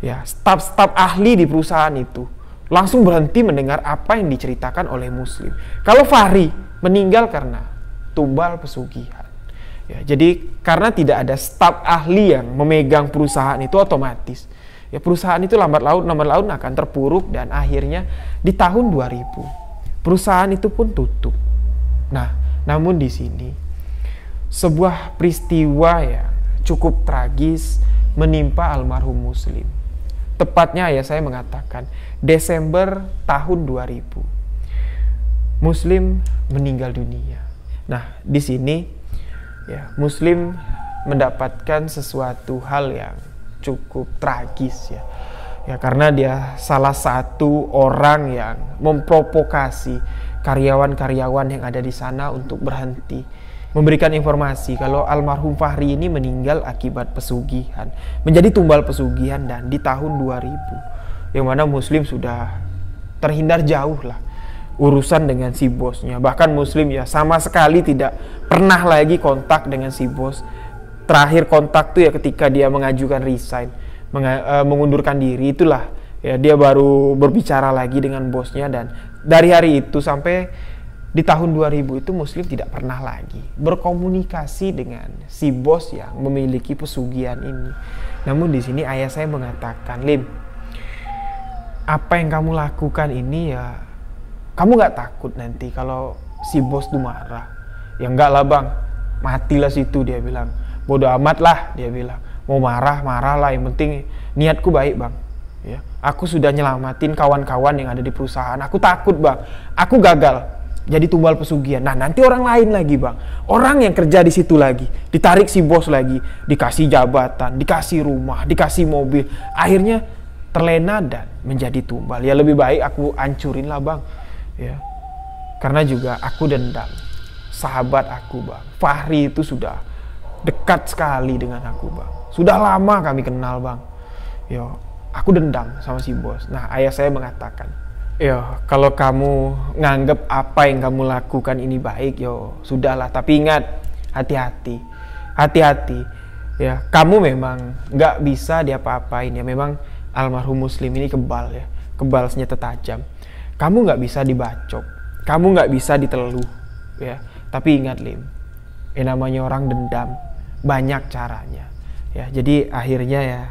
Staf-staf ahli di perusahaan itu langsung berhenti mendengar apa yang diceritakan oleh Muslim. Kalau Fahri meninggal karena tumbal pesugihan. Jadi karena tidak ada staf ahli yang memegang perusahaan itu, otomatis perusahaan itu lambat laun akan terpuruk dan akhirnya di tahun 2000 perusahaan itu pun tutup. Nah, namun di sini sebuah peristiwa yang cukup tragis menimpa almarhum Muslim. Tepatnya ayah saya mengatakan Desember tahun 2000 Muslim meninggal dunia. Nah, di sini Muslim mendapatkan sesuatu hal yang cukup tragis karena dia salah satu orang yang memprovokasi karyawan-karyawan yang ada di sana untuk berhenti, memberikan informasi kalau almarhum Fahri ini meninggal akibat pesugihan, menjadi tumbal pesugihan, dan di tahun 2000 yang mana Muslim sudah terhindar jauh lah urusan dengan si bosnya. Bahkan Muslim sama sekali tidak pernah lagi kontak dengan si bos. Terakhir kontak tuh ketika dia mengajukan resign, mengundurkan diri, itulah dia baru berbicara lagi dengan bosnya. Dan dari hari itu sampai di tahun 2000 itu Muslim tidak pernah lagi berkomunikasi dengan si bos yang memiliki pesugihan ini. Namun di sini ayah saya mengatakan, Lim, apa yang kamu lakukan ini kamu gak takut nanti kalau si bos tuh marah? Enggak lah bang, matilah situ, dia bilang. Bodoh amat lah, dia bilang. Mau marah lah, yang penting niatku baik bang. Aku sudah nyelamatin kawan-kawan yang ada di perusahaan. Aku takut bang, aku gagal jadi tumbal pesugihan. Nah, nanti orang lain lagi bang, orang yang kerja di situ lagi ditarik si bos lagi, dikasih jabatan, dikasih rumah, dikasih mobil, akhirnya terlena dan menjadi tumbal. Lebih baik aku hancurin lah bang. Karena juga aku dendam sahabat aku bang, Fahri itu sudah dekat sekali dengan aku bang, sudah lama kami kenal bang. Aku dendam sama si bos. Nah, ayah saya mengatakan, kalau kamu nganggep apa yang kamu lakukan ini baik, sudahlah. Tapi ingat, hati-hati. Kamu memang nggak bisa diapa-apain. Memang almarhum Muslim ini kebal kebal, senjata tajam. Kamu nggak bisa dibacok, kamu nggak bisa diteluh. Tapi ingat Lim, namanya orang dendam banyak caranya. Jadi akhirnya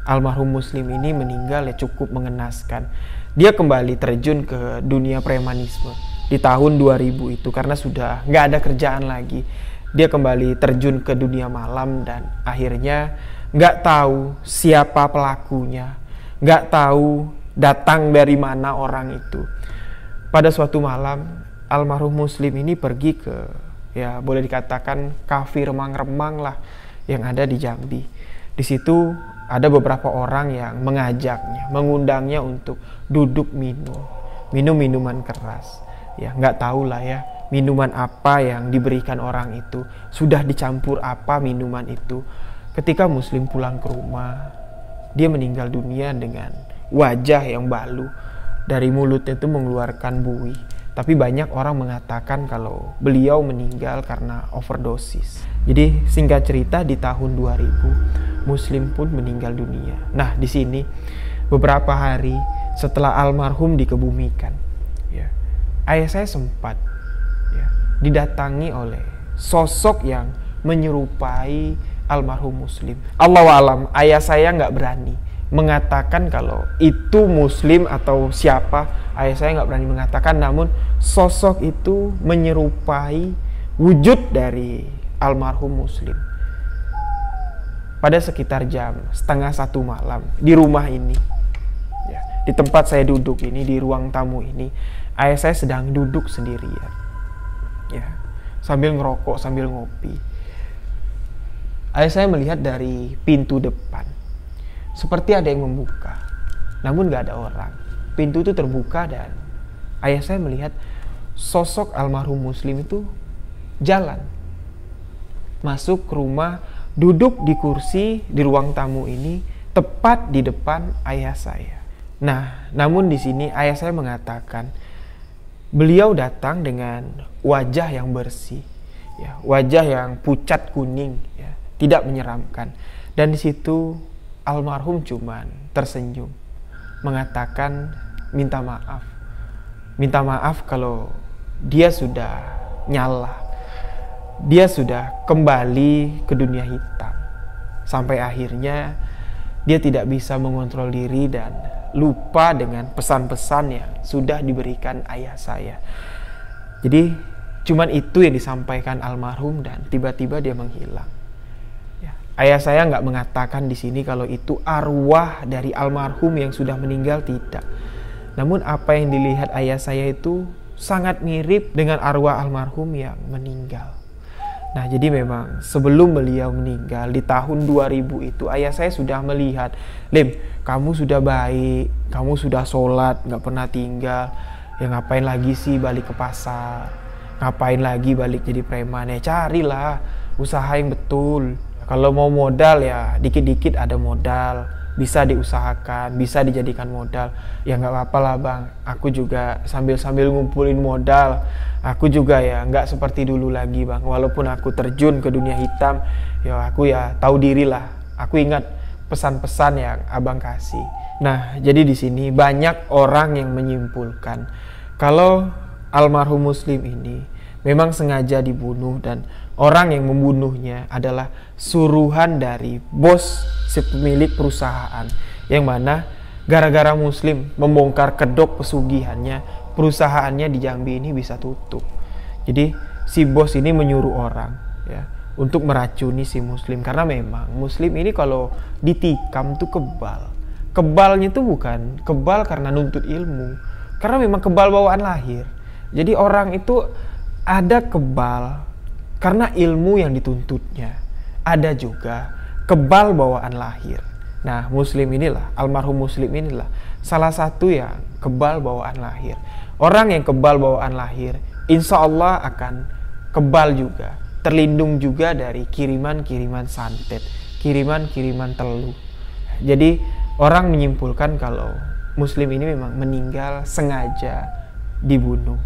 almarhum Muslim ini meninggal cukup mengenaskan. Dia kembali terjun ke dunia premanisme di tahun 2000 itu karena sudah nggak ada kerjaan lagi. Dia kembali terjun ke dunia malam dan akhirnya nggak tahu siapa pelakunya, nggak tahu datang dari mana orang itu. Pada suatu malam almarhum Muslim ini pergi ke boleh dikatakan kafe remang-remang lah yang ada di Jambi. Di situ ada beberapa orang yang mengajaknya, mengundangnya untuk duduk minum minuman keras. Nggak tahu lah minuman apa yang diberikan orang itu, sudah dicampur apa minuman itu. Ketika Muslim pulang ke rumah, dia meninggal dunia dengan wajah yang balu. Dari mulutnya itu mengeluarkan buih, Tapi banyak orang mengatakan kalau beliau meninggal karena overdosis. Jadi singkat cerita di tahun 2000 Muslim pun meninggal dunia. Nah di sini beberapa hari setelah almarhum dikebumikan, ya, ayah saya sempat didatangi oleh sosok yang menyerupai almarhum Muslim. Allahu alam, ayah saya nggak berani mengatakan kalau itu Muslim atau siapa. Ayah saya nggak berani mengatakan, namun sosok itu menyerupai wujud dari almarhum Muslim. Pada sekitar jam 12:30 malam di rumah ini, ya, di tempat saya duduk ini, di ruang tamu ini, ayah saya sedang duduk sendirian, ya, sambil ngerokok, sambil ngopi. Ayah saya melihat dari pintu depan seperti ada yang membuka, namun gak ada orang. Pintu itu terbuka dan ayah saya melihat sosok almarhum Muslim itu jalan masuk ke rumah, duduk di kursi di ruang tamu ini tepat di depan ayah saya. Nah, namun di sini ayah saya mengatakan beliau datang dengan wajah yang bersih, ya, wajah yang pucat kuning, ya, tidak menyeramkan. Dan di situ almarhum cuman tersenyum, mengatakan minta maaf kalau dia sudah nyala, dia sudah kembali ke dunia hitam, sampai akhirnya dia tidak bisa mengontrol diri dan lupa dengan pesan-pesan yang sudah diberikan ayah saya. Jadi cuman itu yang disampaikan almarhum dan tiba-tiba dia menghilang. Ayah saya nggak mengatakan di sini kalau itu arwah dari almarhum yang sudah meninggal, tidak. Namun apa yang dilihat ayah saya itu sangat mirip dengan arwah almarhum yang meninggal. Nah jadi memang sebelum beliau meninggal di tahun 2000 itu ayah saya sudah melihat, Lim, kamu sudah baik, kamu sudah sholat, nggak pernah tinggal, ya ngapain lagi sih balik ke pasar, ngapain lagi balik jadi preman, ya carilah usaha yang betul. Kalau mau modal ya dikit-dikit ada modal, bisa diusahakan, bisa dijadikan modal. Ya nggak apa-apa lah bang, aku juga sambil-sambil ngumpulin modal. Aku juga ya nggak seperti dulu lagi bang. Walaupun aku terjun ke dunia hitam, ya aku ya tahu diri lah. Aku ingat pesan-pesan yang abang kasih. Nah jadi di sini banyak orang yang menyimpulkan kalau almarhum Muslim ini memang sengaja dibunuh dan orang yang membunuhnya adalah suruhan dari bos si pemilik perusahaan, yang mana gara-gara Muslim membongkar kedok pesugihannya, perusahaannya di Jambi ini bisa tutup. Jadi si bos ini menyuruh orang, ya, untuk meracuni si Muslim, karena memang Muslim ini kalau ditikam tuh kebal. Kebalnya tuh bukan kebal karena nuntut ilmu, karena memang kebal bawaan lahir. Jadi orang itu ada kebal karena ilmu yang dituntutnya, ada juga kebal bawaan lahir. Nah Muslim inilah, almarhum Muslim inilah salah satu yang kebal bawaan lahir. Orang yang kebal bawaan lahir insya Allah akan kebal juga, terlindung juga dari kiriman-kiriman santet, kiriman-kiriman teluh. Jadi orang menyimpulkan kalau Muslim ini memang meninggal sengaja dibunuh.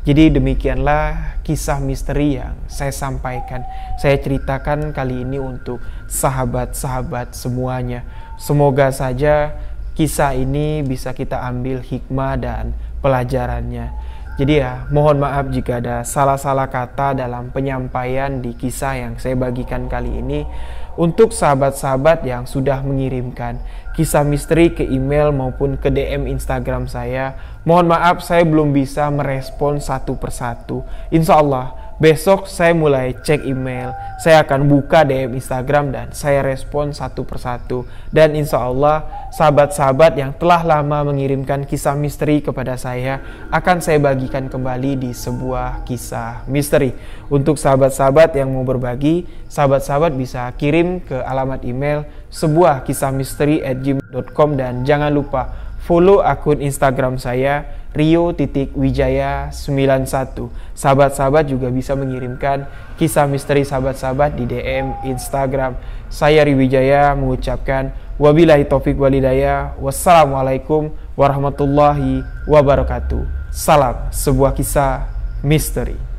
Jadi demikianlah kisah misteri yang saya sampaikan, saya ceritakan kali ini untuk sahabat-sahabat semuanya. Semoga saja kisah ini bisa kita ambil hikmah dan pelajarannya. Jadi ya mohon maaf jika ada salah-salah kata dalam penyampaian di kisah yang saya bagikan kali ini. Untuk sahabat-sahabat yang sudah mengirimkan kisah misteri ke email maupun ke DM Instagram saya, mohon maaf saya belum bisa merespon satu persatu. Insya Allah besok saya mulai cek email, saya akan buka DM Instagram dan saya respon satu persatu. Dan insya Allah sahabat-sahabat yang telah lama mengirimkan kisah misteri kepada saya akan saya bagikan kembali di sebuah kisah misteri. Untuk sahabat-sahabat yang mau berbagi, sahabat-sahabat bisa kirim ke alamat email sebuah kisah misteri @gmail.com dan jangan lupa follow akun Instagram saya rio.wijaya91. Sahabat-sahabat juga bisa mengirimkan kisah misteri sahabat-sahabat di DM Instagram. Saya Rio Wijaya mengucapkan wabillahi taufik walhidayah. Wassalamualaikum warahmatullahi wabarakatuh. Salam sebuah kisah misteri.